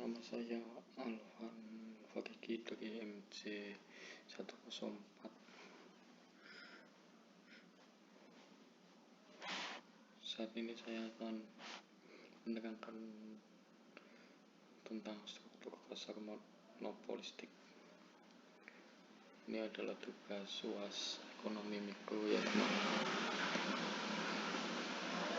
Nama saya Alvan Fakiki dari MC 104. Saat ini saya akan menerangkan tentang struktur pasar monopolistik. Ini adalah tugas UAS ekonomi mikro yang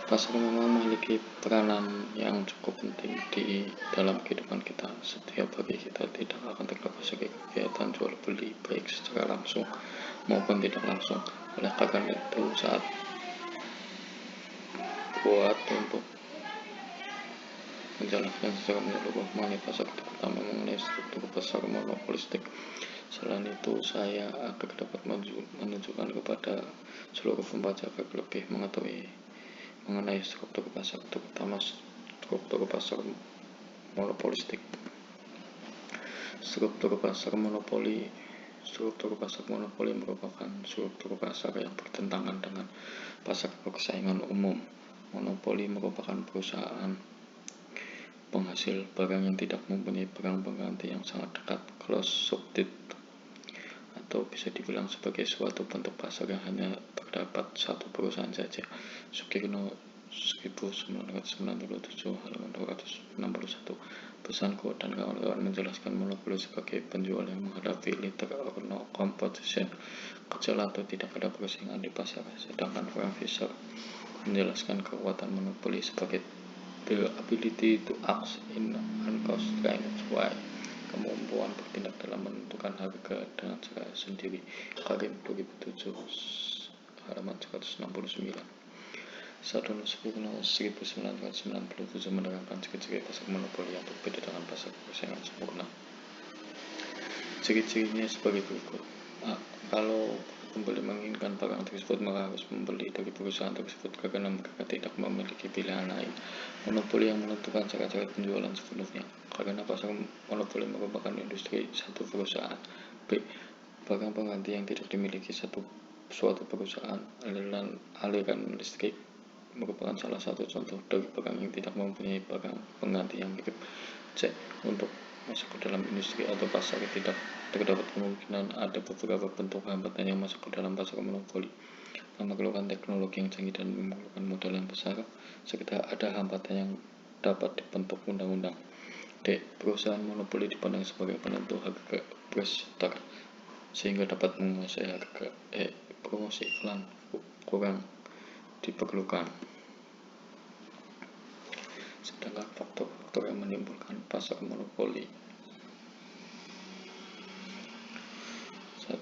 pasar memang memiliki peranan yang cukup penting di dalam kehidupan kita. Setiap hari kita tidak akan terlepas dari kegiatan jual beli, baik secara langsung maupun tidak langsung. Oleh karena itu, saat buat untuk menjelaskan secara menyeluruh mengenai pasar, terutama mengenai struktur pasar monopolistik. Selain itu, saya agar dapat menunjukkan kepada seluruh pembaca agar lebih mengetahui mengenai struktur pasar, terutama struktur pasar monopolistik. Struktur pasar monopoli merupakan struktur pasar yang bertentangan dengan pasar persaingan umum. Monopoli merupakan perusahaan penghasil barang yang tidak mempunyai barang pengganti yang sangat dekat, closed-shop, atau bisa dibilang sebagai suatu bentuk pasar yang hanya terdapat satu perusahaan saja. Sugiono 1997 halaman 261. Pesanku dan kawan-kawan menjelaskan monopoli sebagai penjual yang menghadapi little or no competition, kecil atau tidak ada persaingan di pasar. Sedangkan Frank Fisher menjelaskan kekuatan monopoli sebagai the ability to act in unconstrained way, kemampuan bertindak dalam menentukan harga dengan cara sendiri. Karim 2007 halaman 169. Sadono 1997 menerangkan ciri-ciri pasar monopoli yang berbeda dengan pasar persaingan sempurna. Ciri-cirinya sebagai berikut. Kalau pembeli menginginkan barang tersebut, maka harus membeli dari perusahaan tersebut karena mereka tidak memiliki pilihan lain. Monopoli yang menentukan cara-cara penjualan sepenuhnya, karena pasar monopoli merupakan industri satu perusahaan. B. Barang pengganti yang tidak dimiliki suatu perusahaan. Aliran listrik merupakan salah satu contoh dari barang yang tidak mempunyai barang pengganti yang mirip. C. Untuk masuk ke dalam industri atau pasar, tidak terdapat kemungkinan ada beberapa bentuk hambatan yang masuk ke dalam pasar monopoli. Memerlukan teknologi yang canggih dan memerlukan modal yang besar, serta ada hambatan yang dapat dibentuk undang-undang. D. Perusahaan monopoli dipandang sebagai penentu harga presenter sehingga dapat menguasai harga. E. Promosi iklan kurang diperlukan. Sedangkan faktor-faktor yang menimbulkan pasar monopoli. 1.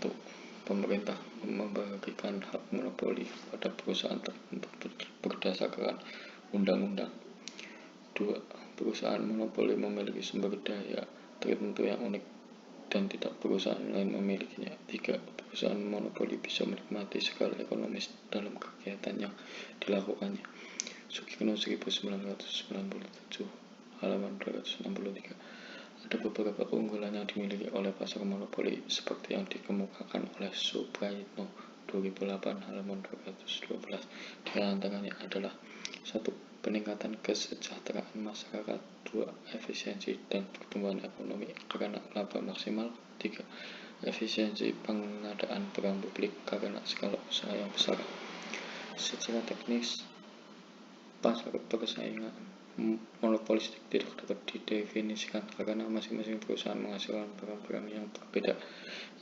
Pemerintah membagikan hak monopoli pada perusahaan tertentu berdasarkan undang-undang. 2. Perusahaan monopoli memiliki sumber daya tertentu yang unik dan tidak perusahaan lain memilikinya. 3. Perusahaan monopoli bisa menikmati skala ekonomis dalam kegiatan yang dilakukannya. Sugiono 1997 halaman 263. Ada beberapa keunggulan yang dimiliki oleh pasar monopoli seperti yang dikemukakan oleh Suprayitno 2008 halaman 212. Di antaranya adalah 1. Peningkatan kesejahteraan masyarakat. 2. Efisiensi dan pertumbuhan ekonomi karena laba maksimal. 3. Efisiensi pengadaan barang publik karena skala usaha yang besar. Secara teknis, pasar persaingan monopolistik tidak dapat didefinisikan karena masing-masing perusahaan menghasilkan barang-barang yang berbeda.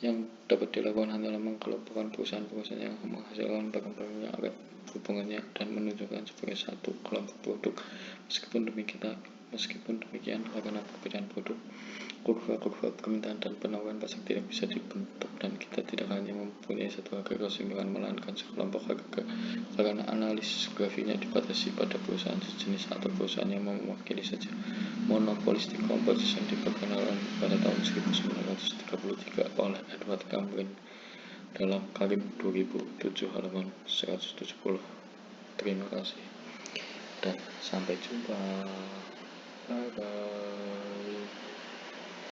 Yang dapat dilakukan hanyalah mengelompokkan perusahaan-perusahaan yang menghasilkan barang-barang yang erat hubungannya dan menunjukkan sebagai satu kelompok produk. Meskipun demikian, karena perbedaan produk, kurva permintaan dan penawaran pasar tidak bisa dibentuk dan kita tidak hanya mempunyai satu harga keseimbangan melainkan sekelompok harga karena analisis grafinya dibatasi pada perusahaan sejenis atau perusahaan yang mewakili saja. Monopolistic competition diperkenalkan pada tahun 1933 oleh Edward Cameron dalam Karim 2007 halaman 170. Terima kasih dan sampai jumpa. Bye bye.